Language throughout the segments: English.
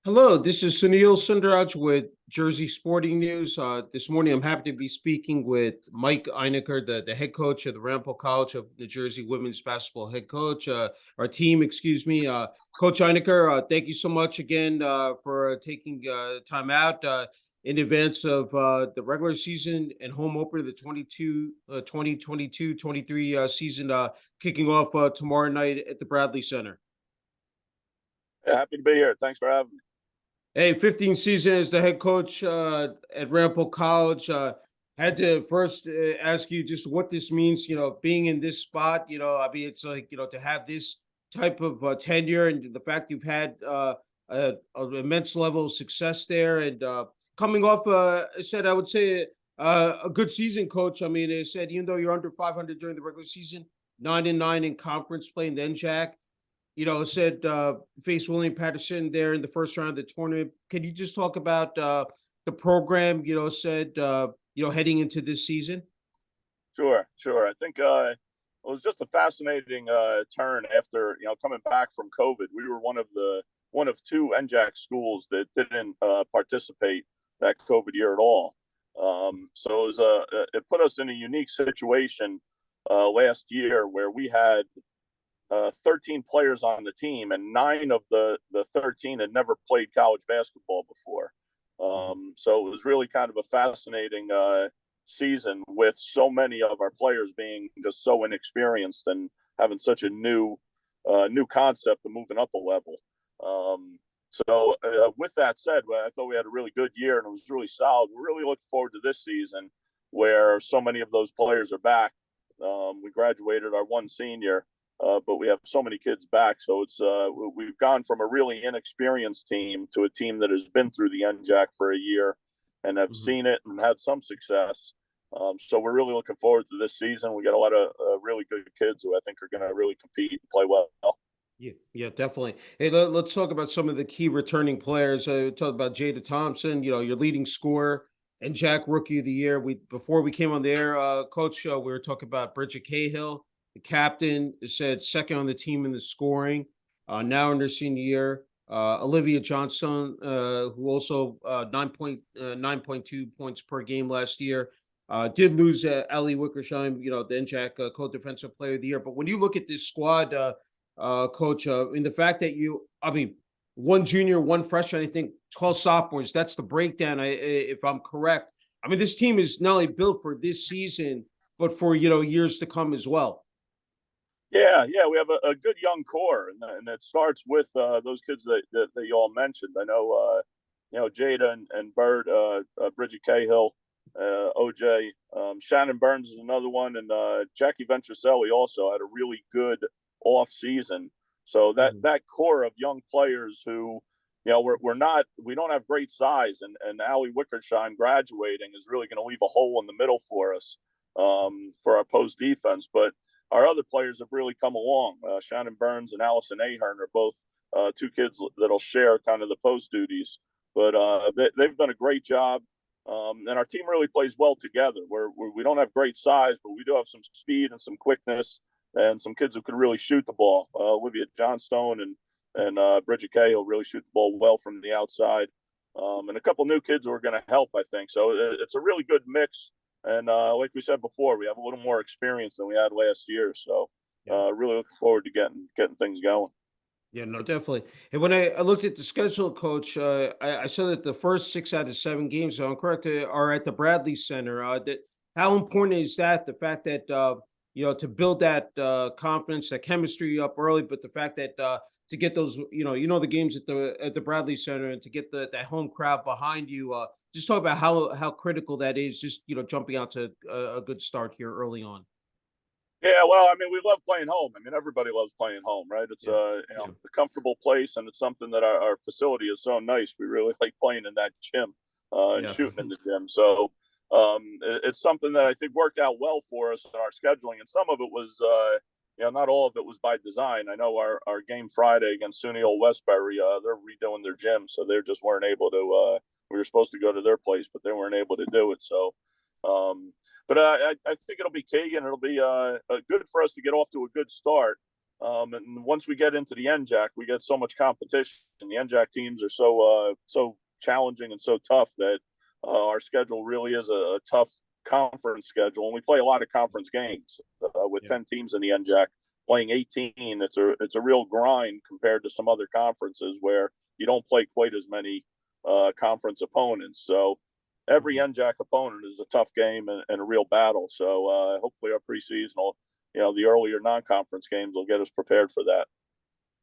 Hello, this is Sunil Sunder Raj with Jersey Sporting News. This morning, I'm happy to be speaking with Mike Eineker, the head coach of the Ramapo College of New Jersey women's basketball head coach, our team, excuse me. Coach Eineker, thank you so much again for taking time out in advance of the regular season and home opener, the 2022-23 season kicking off tomorrow night at the Bradley Center. Yeah, happy to be here. Thanks for having me. Hey, 15 season as the head coach at Ramapo College. Had to first ask you just what this means, being in this spot. I mean, it's like, to have this type of tenure and the fact you've had an immense level of success there and coming off, I would say a good season, coach. I mean, it said, even though you're under 500 during the regular season, 9-9 in conference play and then Jack said face William Patterson there in the first round of the tournament. Can you just talk about the program, heading into this season? Sure. I think it was just a fascinating turn after coming back from COVID. We were one of two NJAC schools that didn't participate that COVID year at all. So it put us in a unique situation last year where we had 13 players on the team, and 9 of the 13 had never played college basketball before. So it was really kind of a fascinating season with so many of our players being just so inexperienced and having such a new concept of moving up a level. With that said, I thought we had a really good year and it was really solid. We're really looking forward to this season where so many of those players are back. We graduated our one senior. But we have so many kids back, so we've gone from a really inexperienced team to a team that has been through the NJAC for a year and have seen it and had some success. So we're really looking forward to this season. We got a lot of really good kids who I think are going to really compete and play well. Yeah, definitely. Hey, let's talk about some of the key returning players. Talk about Jada Thompson, your leading scorer and Jack Rookie of the Year. Before we came on the air, Coach, we were talking about Bridget Cahill. The captain said second on the team in the scoring. Now in their senior year, Olivia Johnstone, who also 9.2 points per game last year, did lose Ali Wickersheim, the NJAC co-defensive player of the year. But when you look at this squad, Coach, in the fact that one junior, one freshman, I think 12 sophomores, that's the breakdown, if I'm correct. I mean, this team is not only built for this season, but for, years to come as well. Yeah, we have a good young core, and it starts with those kids that you all mentioned. I know, Jada and Bird, Bridget Cahill, OJ, Shannon Burns is another one, and Jackie Ventricelli also had a really good off season. So that core of young players who, we don't have great size, and Ali Wickersheim graduating is really going to leave a hole in the middle for us for our post defense, but our other players have really come along. Shannon Burns and Allison Ahern are both two kids that'll share kind of the post duties, but they've done a great job. And our team really plays well together. We don't have great size, but we do have some speed and some quickness and some kids who can really shoot the ball. Olivia Johnstone and Bridget Cahill really shoot the ball well from the outside. And a couple new kids who are going to help, I think. So it's a really good mix. And like we said before, we have a little more experience than we had last year. So really looking forward to getting things going. Yeah, no, definitely. And when I looked at the schedule, Coach, I saw that the first 6 out of 7 games, so I'm correct, are at the Bradley Center. How important is that? The fact that to build that confidence, that chemistry up early, but the fact that to get those, the games at the Bradley Center and to get that home crowd behind you. Just talk about how critical that is. Just jumping out to a good start here early on. Yeah, well, I mean, we love playing home. I mean, everybody loves playing home, right? It's a comfortable place, and it's something that our facility is so nice. We really like playing in that gym and shooting in the gym. So it's something that I think worked out well for us in our scheduling, and some of it was, not all of it was by design. I know our game Friday against SUNY Old Westbury, they're redoing their gym, so they just weren't able to. We were supposed to go to their place, but they weren't able to do it. So, but I think it'll be key, and it'll be good for us to get off to a good start. And once we get into the NJAC, we get so much competition. The NJAC teams are so challenging and so tough that our schedule really is a tough conference schedule, and we play a lot of conference games with 10 teams in the NJAC playing 18. It's a real grind compared to some other conferences where you don't play quite as many conference opponents. So every NJAC opponent is a tough game and a real battle. So hopefully our preseason will, the earlier non-conference games will get us prepared for that.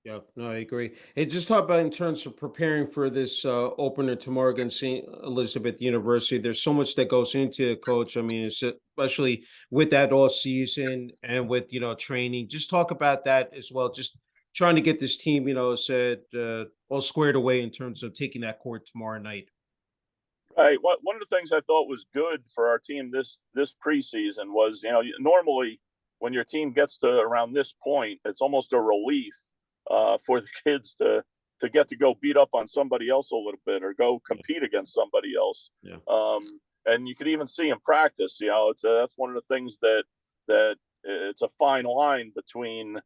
Yeah, no, I agree. Hey, just talk about in terms of preparing for this opener tomorrow against St. Elizabeth University. There's so much that goes into it, Coach. I mean, especially with that all season and with training. Just talk about that as well. Just trying to get this team, said all squared away in terms of taking that court tomorrow night. Right. One of the things I thought was good for our team this preseason was, normally when your team gets to around this point, it's almost a relief for the kids to get to go beat up on somebody else a little bit or go compete against somebody else. Yeah. And you could even see in practice, that's one of the things that it's a fine line between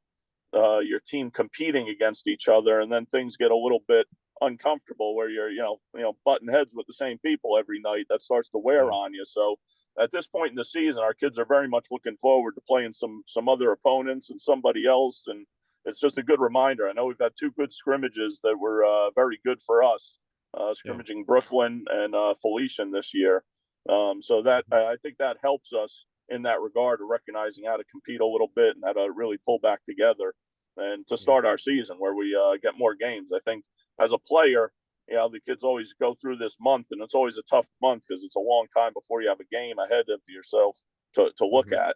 your team competing against each other, and then things get a little bit uncomfortable where you're butting heads with the same people every night. That starts to wear on you. So at this point in the season, our kids are very much looking forward to playing some other opponents and somebody else, and it's just a good reminder. I know we've had two good scrimmages that were very good for us, scrimmaging Brooklyn and Felician this year. So that I think that helps us in that regard of recognizing how to compete a little bit and how to really pull back together and to start our season where we get more games. I think as a player, the kids always go through this month, and it's always a tough month because it's a long time before you have a game ahead of yourself to look at.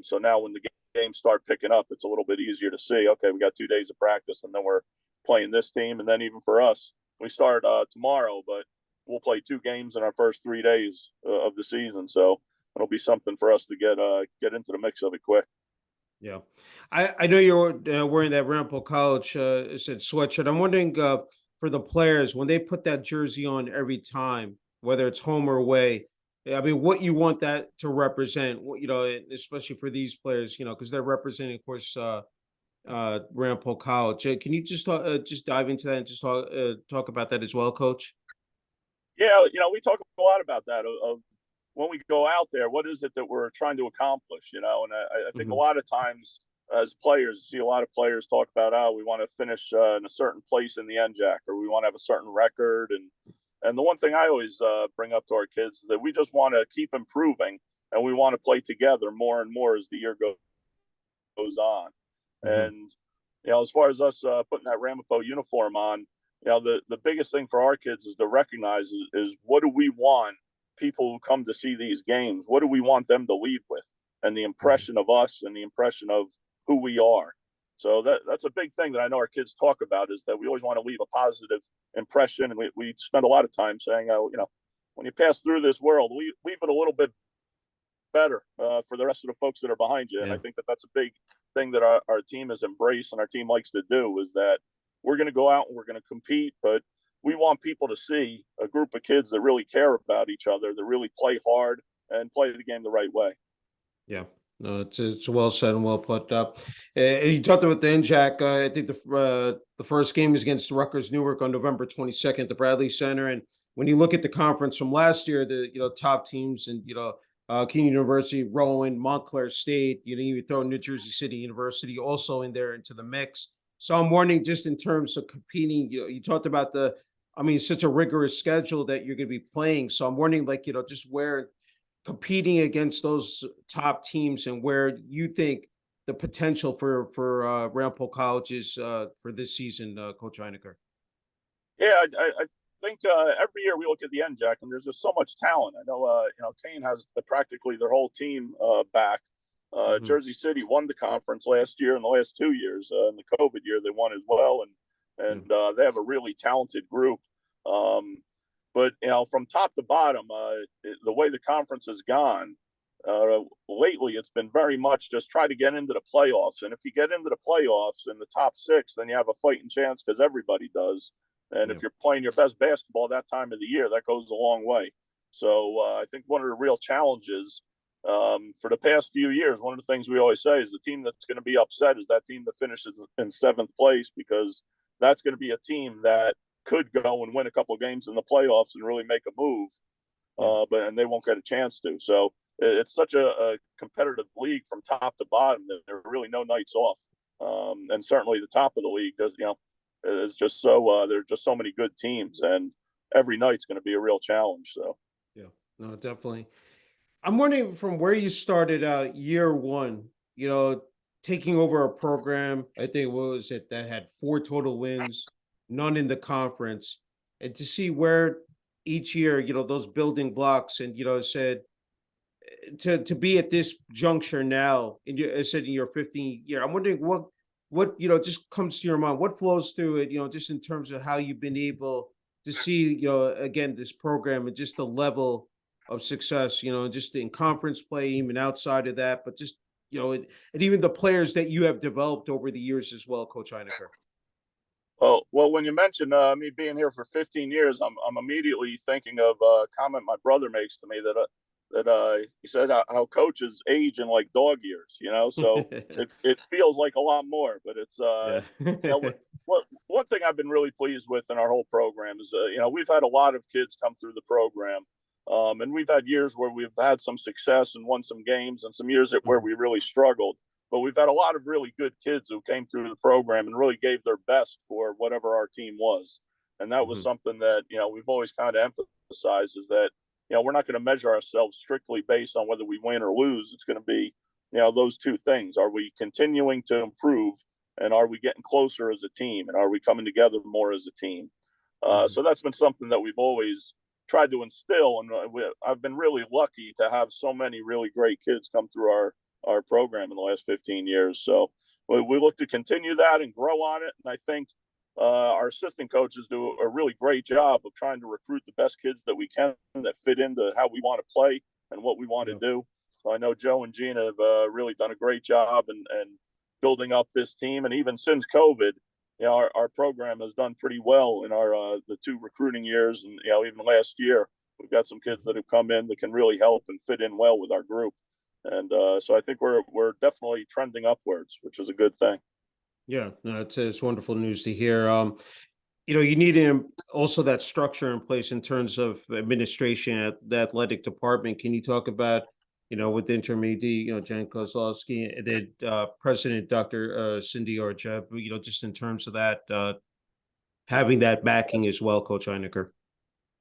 So now when the games start picking up, it's a little bit easier to see, okay, we got 2 days of practice and then we're playing this team. And then even for us, we start tomorrow, but we'll play 2 games in our first 3 days of the season. So it'll be something for us to get into the mix of it quick. Yeah. I know you're wearing that Ramapo College said sweatshirt. I'm wondering for the players, when they put that jersey on every time, whether it's home or away, I mean, what you want that to represent, especially for these players, because they're representing, of course, Ramapo College. Can you just dive into that and just talk about that as well, Coach? Yeah, we talk a lot about that of when we go out there, what is it that we're trying to accomplish, and I think a lot of times as players, see a lot of players talk about, we want to finish in a certain place in the NJAC, or we want to have a certain record. And the one thing I always bring up to our kids is that we just want to keep improving, and we want to play together more and more as the year goes on. And, as far as us putting that Ramapo uniform on, the biggest thing for our kids is to recognize is what do we want people who come to see these games, what do we want them to leave with, and the impression of us and the impression of who we are. So that's a big thing that I know our kids talk about, is that we always want to leave a positive impression. And we spend a lot of time saying, when you pass through this world, leave it a little bit better for the rest of the folks that are behind you. And I think that's a big thing that our team has embraced and our team likes to do, is that we're going to go out and we're going to compete, but we want people to see a group of kids that really care about each other, that really play hard and play the game the right way. Yeah. No, it's well said and well put up. You talked about the NJAC. I think the first game is against Rutgers Newark on November 22nd at the Bradley Center. And when you look at the conference from last year, the top teams and King University, Rowan, Montclair State, you throw New Jersey City University also in there into the mix. So I'm wondering, just in terms of competing, you talked about such a rigorous schedule that you're going to be playing. So I'm wondering, just where competing against those top teams and where you think the potential for Ramapo College is for this season, Coach Eineker. Yeah, I think every year we look at the NJAC and there's just so much talent. I know, Kane has practically their whole team back. Jersey City won the conference last year, and the last 2 years, in the COVID year, they won as well. And they have a really talented group. But, from top to bottom, the way the conference has gone lately, it's been very much just try to get into the playoffs. And if you get into the playoffs in the top 6, then you have a fighting chance, because everybody does. And if you're playing your best basketball that time of the year, that goes a long way. So I think one of the real challenges For the past few years, one of the things we always say is the team that's going to be upset is that team that finishes in seventh place, because that's going to be a team that could go and win a couple of games in the playoffs and really make a move, Yeah. and they won't get a chance to. So it's such a competitive league from top to bottom that there are really no nights off. And certainly the top of the league does, is just so there's just so many good teams, and every night's going to be a real challenge. So Yeah, no, definitely. I'm wondering from where you started out year one, taking over a program, I think what was it that had four total wins, none in the conference, and to see where each year, those building blocks and said to be at this juncture now in your I said in your 15th year, I'm wondering what just comes to your mind, what flows through it, just in terms of how you've been able to see, again, this program and just the level of success, just in conference play, even outside of that, but just and even the players that you have developed over the years as well, Coach Eineker. well, when you mention me being here for 15 years, I'm immediately thinking of a comment my brother makes to me that he said how coaches age in like dog years, So it feels like a lot more, but it's Yeah. what one thing I've been really pleased with in our whole program is we've had a lot of kids come through the program, and we've had years where we've had some success and won some games, and some years where we really struggled. But we've had a lot of really good kids who came through the program and really gave their best for whatever our team was. And that was Mhm. something that, we've always kind of emphasized, is that, we're not going to measure ourselves strictly based on whether we win or lose. It's going to be, those two things. Are we continuing to improve, and are we getting closer as a team, and are we coming together more as a team? Mhm. So that's been something that we've always tried to instill. And I've been really lucky to have so many really great kids come through our program in the last 15 years. So we look to continue that and grow on it. And I think our assistant coaches do a really great job of trying to recruit the best kids that we can that fit into how we want to play and what we want to Yeah. do. So I know Joe and Gina have really done a great job and building up this team. And even since COVID, our program has done pretty well in our the two recruiting years, and even last year we've got some kids that have come in that can really help and fit in well with our group. And so I think we're definitely trending upwards, which is a good thing. Yeah, no, it's wonderful news to hear. You need also that structure in place in terms of administration at the athletic department. Can you talk about, with the interim AD, Jan Kozlowski, and then President Dr. Cindy Arjeb, just in terms of that, having that backing as well, Coach Eineker.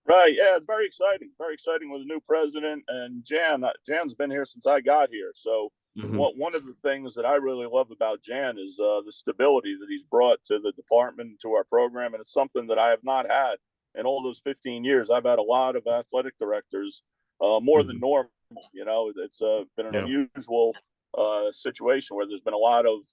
Right. Yeah, it's very exciting. Very exciting with a new president, and Jan's been here since I got here. So Hmm. one of the things that I really love about Jan is the stability that he's brought to the department, to our program, and it's something that I have not had in all those 15 years. I've had a lot of athletic directors, more than Hmm. normal. It's been an Yeah. unusual situation where there's been a lot of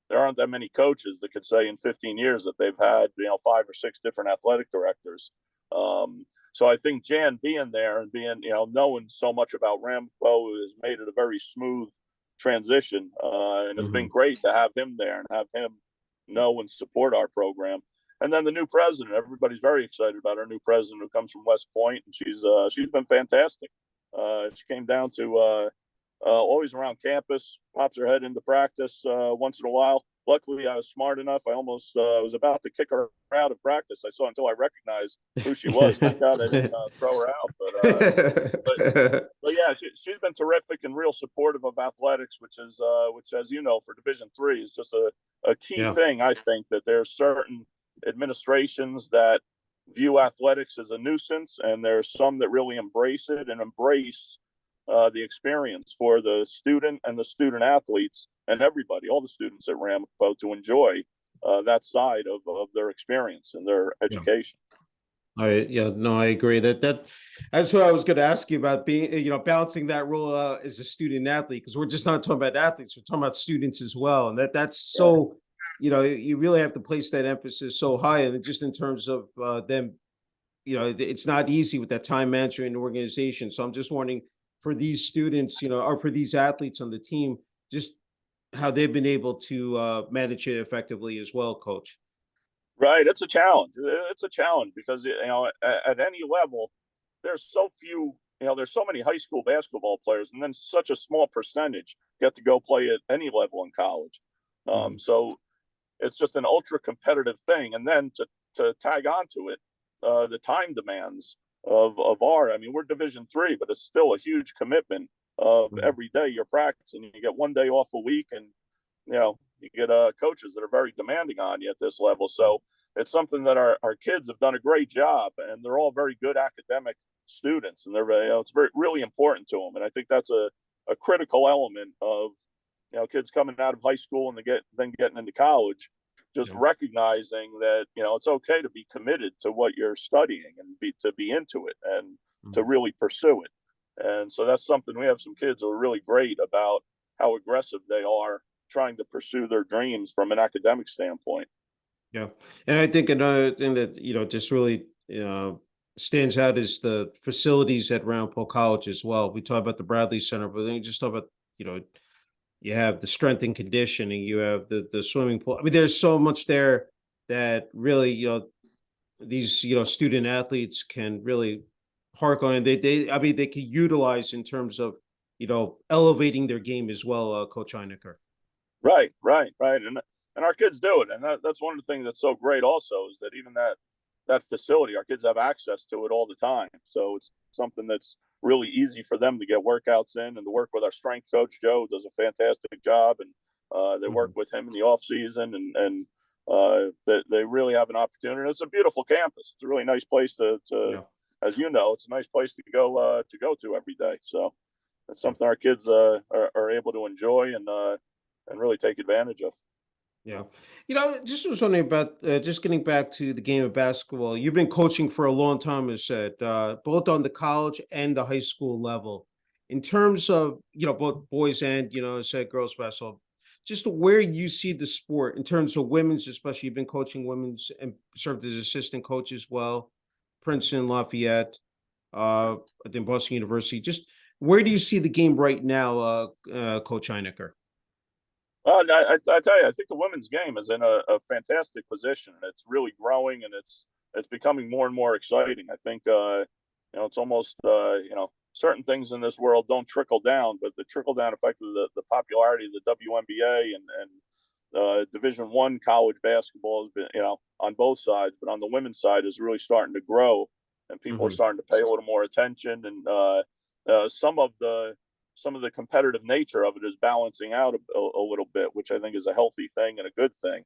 there aren't that many coaches that could say in 15 years that they've had 5 or 6 different athletic directors. So I think Jan being there and being, knowing so much about Ramapo has made it a very smooth transition. And it's been Hmm. great to have him there and have him know and support our program. And then the new president, everybody's very excited about our new president who comes from West Point, and she's been fantastic. She came down to always around campus, pops her head into practice once in a while. Luckily, I was smart enough. I almost was about to kick her out of practice. I saw until I recognized who she was. Thank God I didn't throw her out. But but yeah, she's been terrific and real supportive of athletics, which, as you know, for Division III is just a key Yeah. thing. I think that there's certain administrations that view athletics as a nuisance, and there's some that really embrace it and embrace the experience for the student and the student athletes and everybody, all the students at Ramapo, to enjoy that side of their experience and their Yeah. education. Yeah, no, I agree that's what I was going to ask you about, being, balancing that role as a student athlete, because we're just not talking about athletes, we're talking about students as well. And that's Right. so, you really have to place that emphasis so high. And just in terms of them, it's not easy with that time management and organization. So I'm just wondering for these students, or for these athletes on the team, just how they've been able to manage it effectively as well, Coach. Right. It's a challenge. It's a challenge because, at any level, there's so few there's so many high school basketball players, and then such a small percentage get to go play at any level in college. Mhm. So it's just an ultra competitive thing. And then to tag onto it, the time demands of I mean, we're Division III, but it's still a huge commitment of Mhm. every day you're practicing. You get one day off a week, and you get coaches that are very demanding on you at this level. So it's something that our kids have done a great job, and they're all very good academic students, and they're it's very really important to them. And I think that's a critical element of kids coming out of high school and then getting into college, just Yeah. recognizing that it's okay to be committed to what you're studying and to be into it and to Mhm. really pursue it. And so that's something. We have some kids who are really great about how aggressive they are trying to pursue their dreams from an academic standpoint. Yeah. And I think another thing that, just really stands out is the facilities at Ramapo College as well. We talk about the Bradley Center, but then you just talk about, you know, you have the strength and conditioning, you have the swimming pool. I mean, there's so much there that really, these, student athletes can really hark on. I mean, they can utilize in terms of, elevating their game as well, Coach Eineker. Right, right, right. And our kids do it, and that's one of the things that's so great. Also, is that even that facility, our kids have access to it all the time. So it's something that's really easy for them to get workouts in and to work with our strength coach Joe, who does a fantastic job, and they work Mhm. with him in the off season, and they really have an opportunity. And it's a beautiful campus. It's a really nice place to Yeah. as you know, it's a nice place to go to every day. So it's Yeah. something our kids are able to enjoy and really take advantage of. Yeah. Just was wondering about just getting back to the game of basketball. You've been coaching for a long time, as said, both on the college and the high school level. In terms of, both boys and, as said, girls basketball, just where you see the sport in terms of women's, especially you've been coaching women's and served as assistant coach as well, Princeton, Lafayette, I think Boston University. Just where do you see the game right now, Coach Einecker? I tell you, I think the women's game is in a fantastic position. It's really growing, and it's becoming more and more exciting. I think it's almost certain things in this world don't trickle down, but the trickle down effect of the popularity of the WNBA and Division I college basketball has been on both sides, but on the women's side is really starting to grow, and people are Hmm. starting to pay a little more attention. And some of the competitive nature of it is balancing out a little bit, which I think is a healthy thing and a good thing.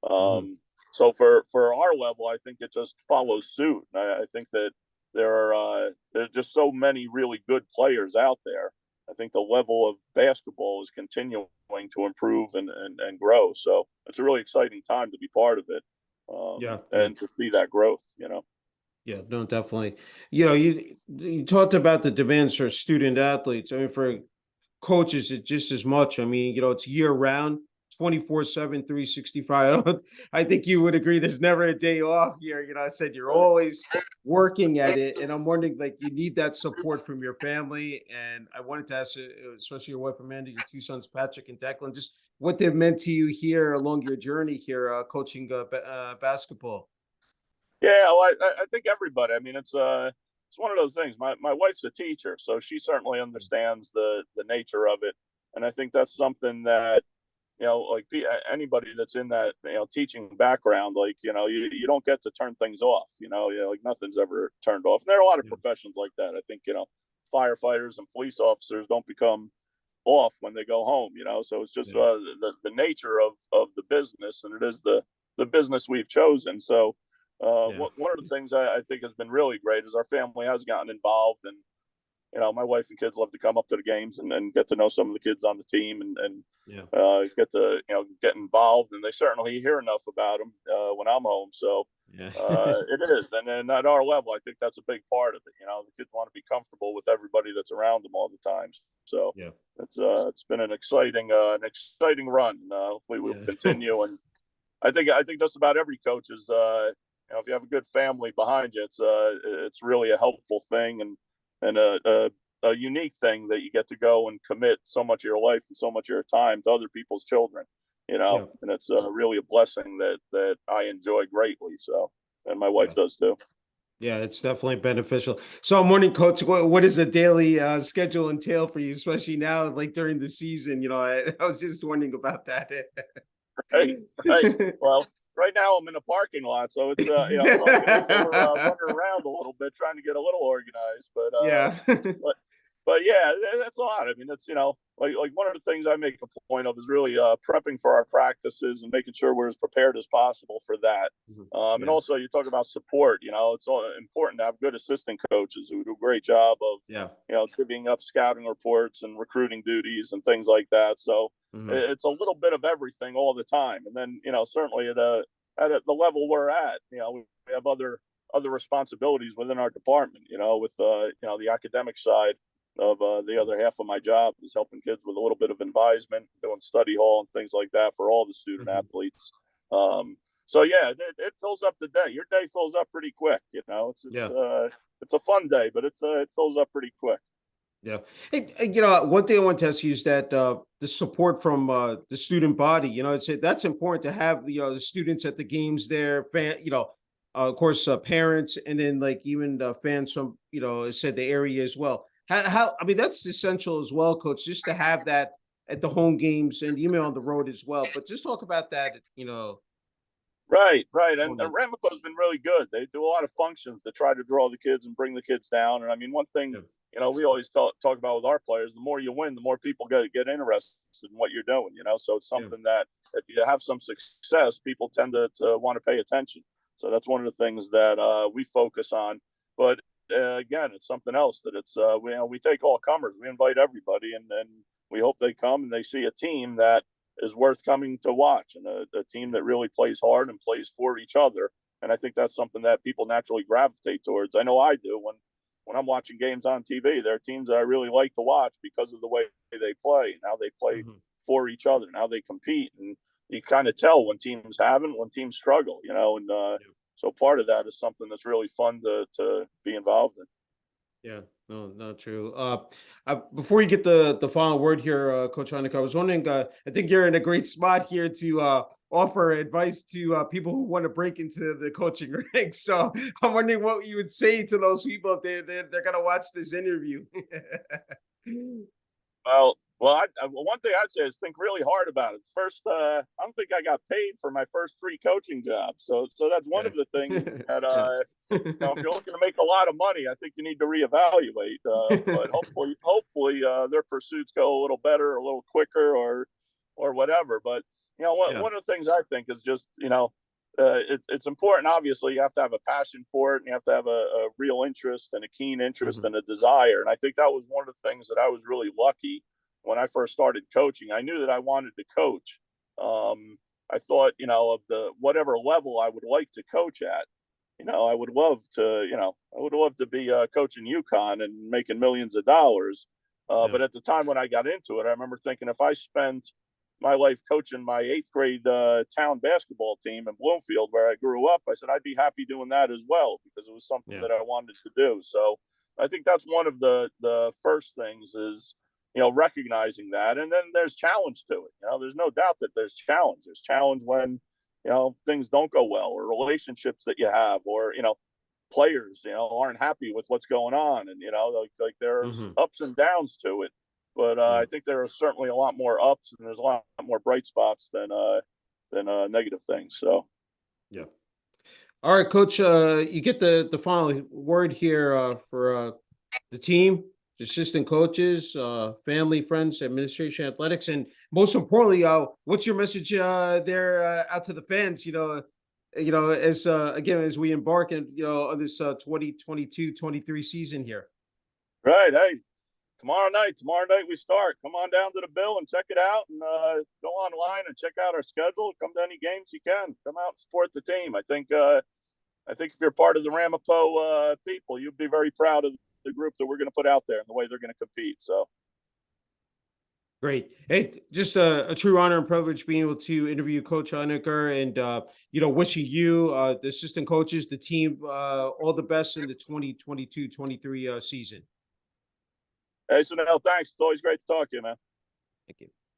Hmm. Um, so for our level, I think it just follows suit. And I think that there are just so many really good players out there. I think the level of basketball is continuing to improve and grow. So it's a really exciting time to be part of it, Yeah. Yeah. and to see that growth. Yeah, no, definitely. You talked about the demands for student athletes. I mean, for coaches, it's just as much. I mean, it's year round, 24/7, 365. I think you would agree there's never a day off here. I said you're always working at it. And I'm wondering, like, you need that support from your family. And I wanted to ask, especially your wife Amanda, your two sons, Patrick and Declan, just what they've meant to you here along your journey here, coaching basketball. Yeah, well, I think everybody. I mean, it's one of those things. My wife's a teacher, so she certainly understands the nature of it, and I think that's something that like anybody that's in that teaching background, like you don't get to turn things off. Like nothing's ever turned off. And there are a lot of Yeah. professions like that. I think firefighters and police officers don't become off when they go home. So it's just Yeah. the nature of the business, and it is the business we've chosen. So Yeah. one of the things I think has been really great is our family has gotten involved, and my wife and kids love to come up to the games and get to know some of the kids on the team, and Yeah. get to get involved, and they certainly hear enough about them when I'm home. So Yeah. it is, and then at our level, I think that's a big part of it. The kids want to be comfortable with everybody that's around them all the time. So Yeah. it's been an exciting run. Hopefully we'll Yeah. continue. And I think just about every coach is if you have a good family behind you, it's really a helpful thing, and a unique thing that you get to go and commit so much of your life and so much of your time to other people's children. Yeah. And it's really a blessing that I enjoy greatly. So, and my Yeah. wife does too. Yeah, it's definitely beneficial. So I'm wondering, Coach, what does a daily schedule entail for you, especially now, like during the season? I was just wondering about that. Right, right. Well, right now I'm in a parking lot, so it's so I'm gonna go running around a little bit, trying to get a little organized. Yeah. But but yeah, that's a lot. I mean, that's like one of the things I make a point of is really prepping for our practices and making sure we're as prepared as possible for that. Mhm. And Yeah. also, you talk about support. It's all important to have good assistant coaches who do a great job of Yeah. divvying up scouting reports and recruiting duties and things like that. So Mhm. it's a little bit of everything all the time. And then certainly at the level we're at, we have other responsibilities within our department. With the academic side of the other half of my job is helping kids with a little bit of advisement, doing study hall and things like that for all the student Mhm. athletes. So yeah, it fills up the day. Your day fills up pretty quick. Yeah. It's a fun day, but it fills up pretty quick. Yeah. Hey, one thing I want to ask you is that the support from the student body, that's important to have, the students at the games there, of course, parents, and then like even fans from, as said the area as well. I mean, that's essential as well, Coach, just to have that at the home games and even on the road as well. But just talk about that, Right, right. And component. Ramapo's been really good. They do a lot of functions to try to draw the kids and bring the kids down. And I mean, one thing, Yeah. we always talk about with our players, the more you win, the more people get interested in what you're doing. So it's Yeah. something that if you have some success, people tend to want to pay attention. So that's one of the things that we focus on. But again, it's something else that we take all comers. We invite everybody, and we hope they come and they see a team that is worth coming to watch, and a team that really plays hard and plays for each other. And I think that's something that people naturally gravitate towards. I know I do when I'm watching games on TV. There are teams that I really like to watch because of the way they play and how they play Mhm. for each other and how they compete. And you kind of tell when teams haven't, when teams struggle. And Yeah. so part of that is something that's really fun to be involved in. Yeah, no, not true. Before you get the final word here, Coach Eineker, I was wondering. I think you're in a great spot here to offer advice to people who want to break into the coaching ranks. So I'm wondering what you would say to those people if they're gonna watch this interview. One thing I'd say is think really hard about it. First, I don't think I got paid for my first three coaching jobs, so that's one Yeah, of the things that yeah, if you're looking to make a lot of money, I think you need to reevaluate. But hopefully, their pursuits go a little better, a little quicker, or whatever. But yeah. one of the things I think is just it's important. Obviously, you have to have a passion for it, and you have to have a real interest and a keen interest Mhm. and a desire. And I think that was one of the things that I was really lucky when I first started coaching. I knew that I wanted to coach. I thought, of the whatever level I would like to coach at. I would love to be coaching UConn and making millions of dollars. Yeah, But at the time when I got into it, I remember thinking if I spent my life coaching my eighth grade town basketball team in Bloomfield, where I grew up, I said I'd be happy doing that as well because it was something yeah. that I wanted to do. So I think that's one of the first things is recognizing that, and then there's challenge to it. There's no doubt that there's challenge. There's challenge when things don't go well, or relationships that you have, or players aren't happy with what's going on, and like there's Hmm. ups and downs to it. But Yeah, I think there are certainly a lot more ups, and there's a lot more bright spots than negative things. So yeah. All right, Coach. You get the final word here for the team, the assistant coaches, family, friends, administration, athletics, and most importantly, what's your message there out to the fans? As again as we embark in on this 2022-23 season here. right, hey, tomorrow night we start. Come on down to the Bill and check it out, and go online and check out our schedule. Come to any games you can. Come out and support the team. I think if you're part of the Ramapo people, you'd be very proud of the group that we're going to put out there and the way they're going to compete. So, Great. Hey, just a true honor and privilege being able to interview Coach Eineker and wishing you, the assistant coaches, the team, all the best in the 2022-23 season. hey, Sunil, thanks. It's always great to talk to you, man. Thank you.